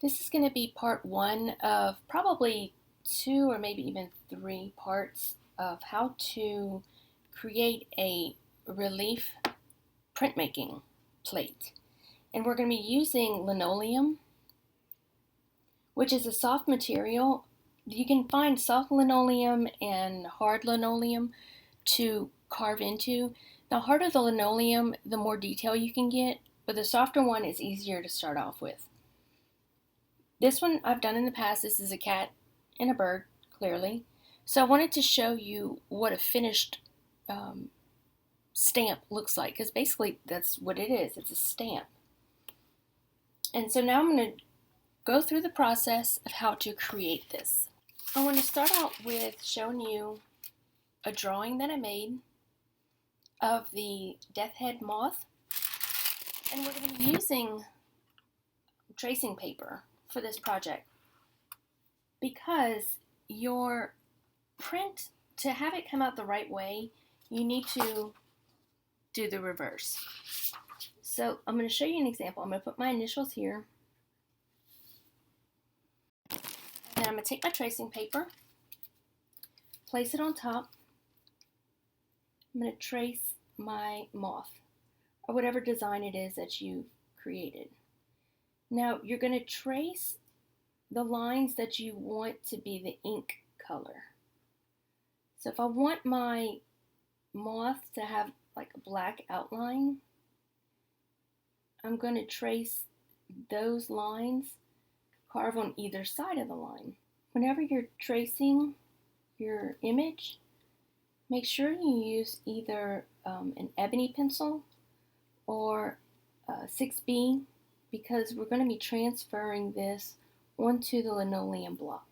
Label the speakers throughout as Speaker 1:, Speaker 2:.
Speaker 1: This is going to be part one of probably two or maybe even three parts of how to create a relief printmaking plate. And we're going to be using linoleum, which is a soft material. You can find soft linoleum and hard linoleum to carve into. The harder the linoleum, the more detail you can get, but the softer one is easier to start off with. This one I've done in the past. This is a cat and a bird, clearly. So I wanted to show you what a finished stamp looks like, because basically that's what it is. It's a stamp. And so now I'm going to go through the process of how to create this. I want to start out with showing you a drawing that I made of the death head moth. And we're going to be using tracing paper for this project, because your print, to have it come out the right way, you need to do the reverse. So I'm going to show you an example. I'm going to put my initials here, and then I'm going to take my tracing paper, place it on top. I'm going to trace my moth, or whatever design it is that you created. Now you're going to trace the lines that you want to be the ink color. So if I want my moth to have like a black outline, I'm going to trace those lines, carve on either side of the line. Whenever you're tracing your image, make sure you use either an ebony pencil or 6B, because we're going to be transferring this onto the linoleum block.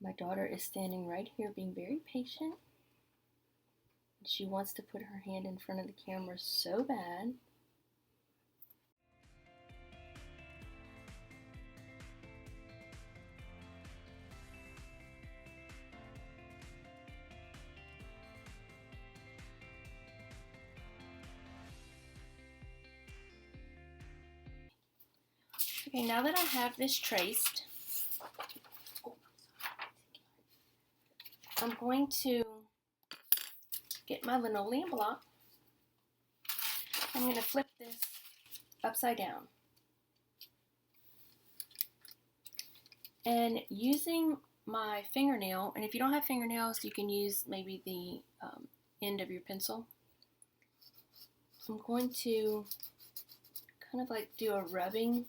Speaker 1: My daughter is standing right here being very patient. She wants to put her hand in front of the camera so bad. Okay, now that I have this traced, I'm going to get my linoleum block. I'm going to flip this upside down. And using my fingernail, and if you don't have fingernails, you can use maybe the end of your pencil. I'm going to kind of like do a rubbing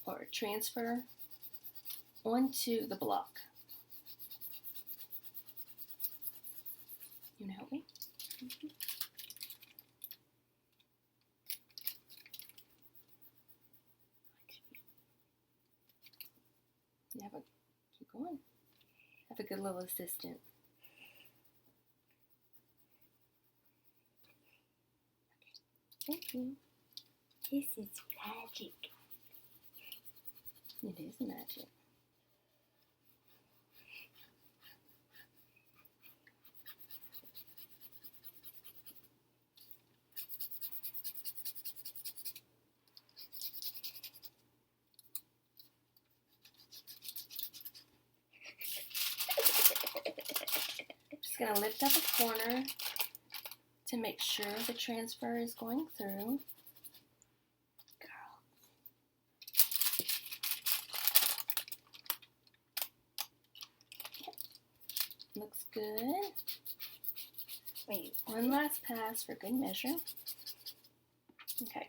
Speaker 1: or a transfer onto the block. You want to help me? Mm-hmm. Keep going. Have a good little assistant. Okay. Thank you.
Speaker 2: This is magic.
Speaker 1: It is magic. Just going to lift up a corner to make sure the transfer is going through. Looks good.
Speaker 2: Wait,
Speaker 1: one last pass for good measure. Okay.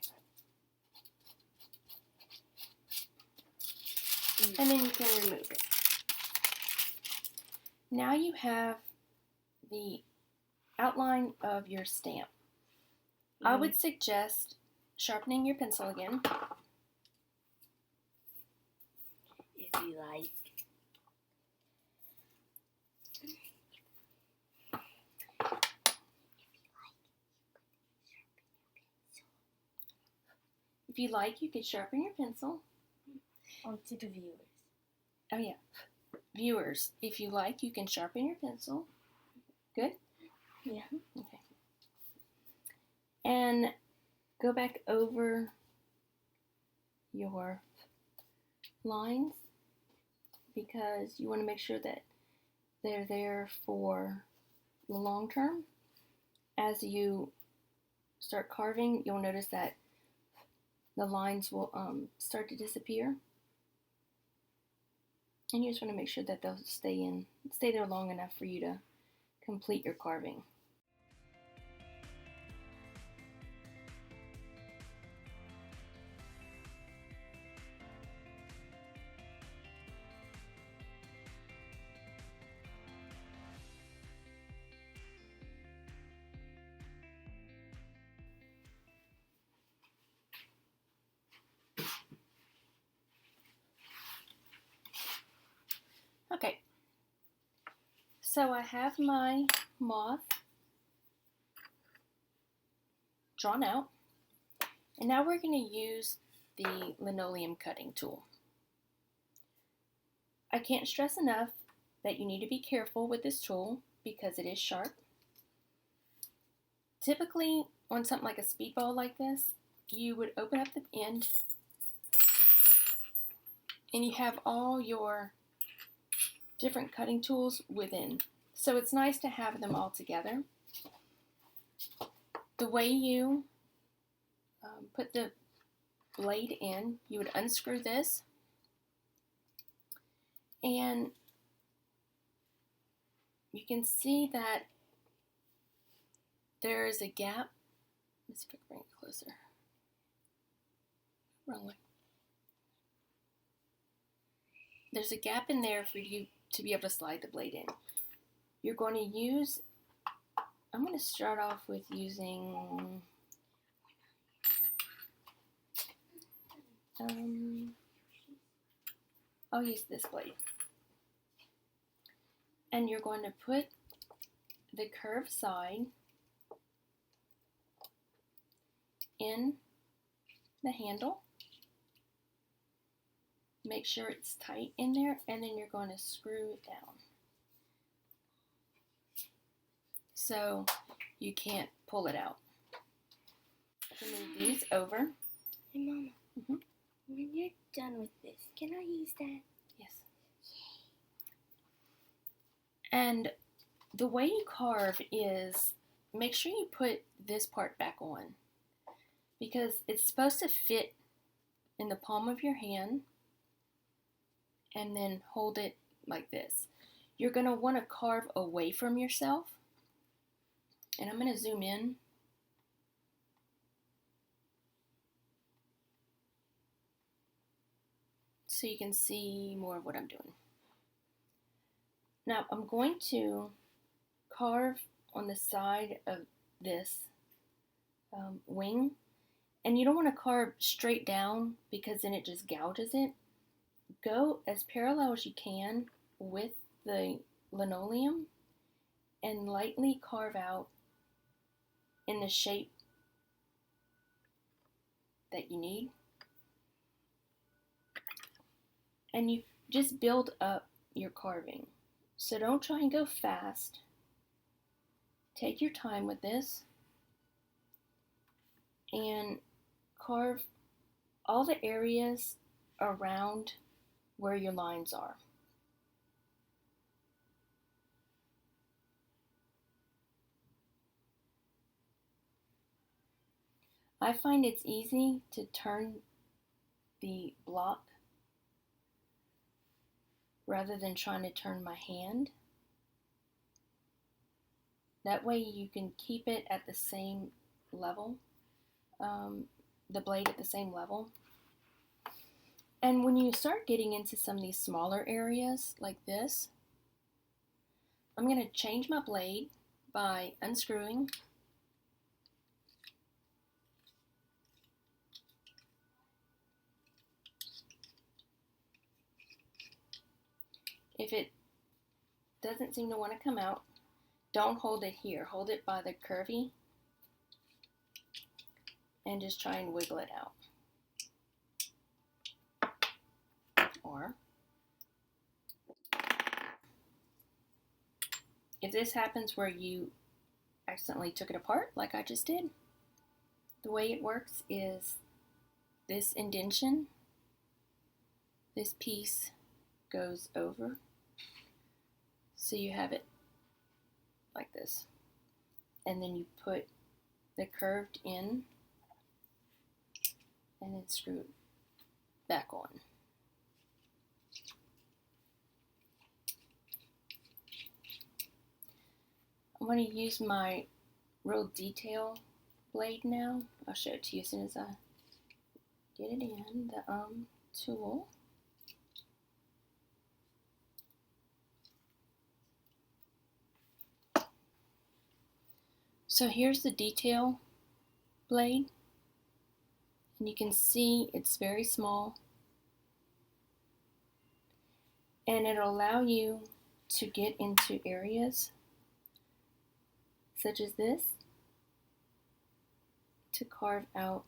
Speaker 1: And then you can remove it. Now you have the outline of your stamp. I would suggest sharpening your pencil again.
Speaker 2: If you like.
Speaker 1: If you like, you can sharpen your pencil.
Speaker 2: On to the viewers.
Speaker 1: Oh yeah. Viewers, if you like, you can sharpen your pencil. Good?
Speaker 2: Yeah.
Speaker 1: Okay. And go back over your lines because you want to make sure that they're there for the long term. As you start carving, you'll notice that the lines will start to disappear. And you just want to make sure that they'll stay there long enough for you to complete your carving. Okay, so I have my moth drawn out, and now we're going to use the linoleum cutting tool. I can't stress enough that you need to be careful with this tool because it is sharp. Typically, on something like a speedball like this, you would open up the end and you have all your different cutting tools within. So it's nice to have them all together. The way you put the blade in, you would unscrew this and you can see that there is a gap. Let's see if I can bring it closer. Wrong way. There's a gap in there for you to be able to slide the blade in. You're going to use, I'm going to start off with using I'll use this blade. And you're going to put the curved side in the handle. Make sure it's tight in there, and then you're going to screw it down. So you can't pull it out. Move these over.
Speaker 2: Hey, Mama. When you're done with this, can I use that?
Speaker 1: Yes. And the way you carve is make sure you put this part back on because it's supposed to fit in the palm of your hand and then hold it like this. You're going to want to carve away from yourself. And I'm going to zoom in. So you can see more of what I'm doing. Now I'm going to carve on the side of this wing. And you don't want to carve straight down because then it just gouges it. Go as parallel as you can with the linoleum and lightly carve out in the shape that you need. And you just build up your carving. So don't try and go fast. Take your time with this and carve all the areas around where your lines are. I find it's easy to turn the block rather than trying to turn my hand. That way you can keep it at the same level, the blade at the same level. And when you start getting into some of these smaller areas like this, I'm going to change my blade by unscrewing. If it doesn't seem to want to come out, don't hold it here. Hold it by the curvy and just try and wiggle it out. are. If this happens where you accidentally took it apart, like I just did, the way it works is this indentation, this piece goes over, so you have it like this, and then you put the curved in and then screw it back on. I'm going to use my real detail blade now. I'll show it to you as soon as I get it in the tool. So here's the detail blade, and you can see it's very small, and it'll allow you to get into areas such as this to carve out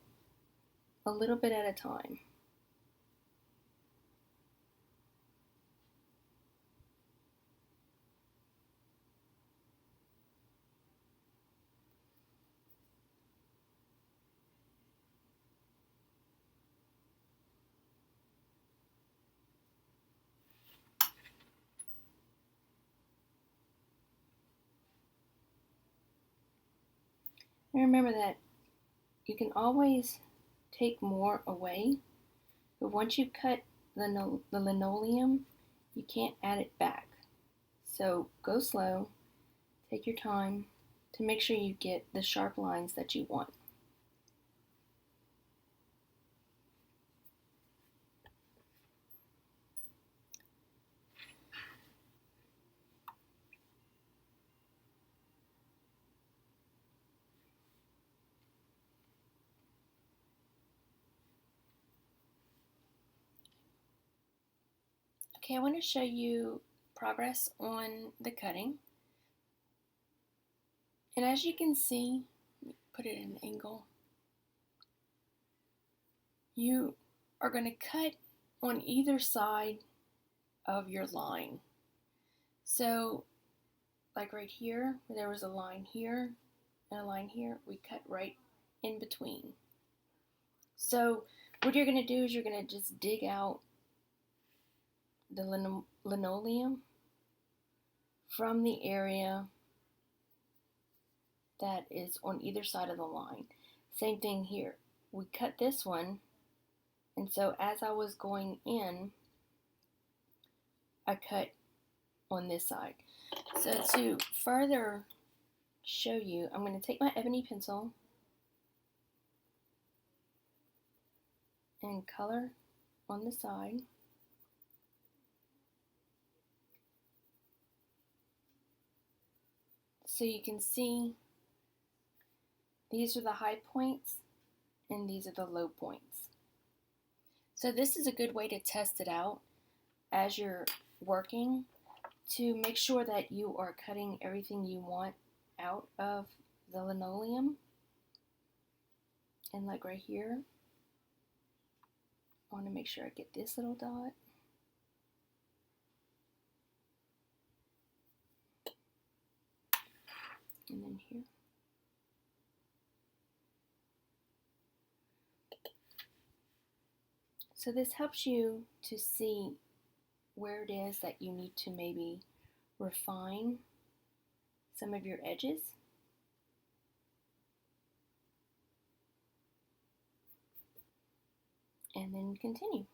Speaker 1: a little bit at a time. And remember that you can always take more away, but once you cut the linoleum, you can't add it back. So go slow, take your time to make sure you get the sharp lines that you want. Okay, I want to show you progress on the cutting. And as you can see, put it in an angle, you are going to cut on either side of your line. So like right here, where there was a line here and a line here, we cut right in between. So what you're going to do is you're going to just dig out the linoleum from the area that is on either side of the line. Same thing here. We cut this one, and so as I was going in, I cut on this side. So to further show you, I'm going to take my ebony pencil and color on the side. So you can see these are the high points and these are the low points. So this is a good way to test it out as you're working to make sure that you are cutting everything you want out of the linoleum. And like right here, I want to make sure I get this little dot. And then here. So this helps you to see where it is that you need to maybe refine some of your edges. And then continue.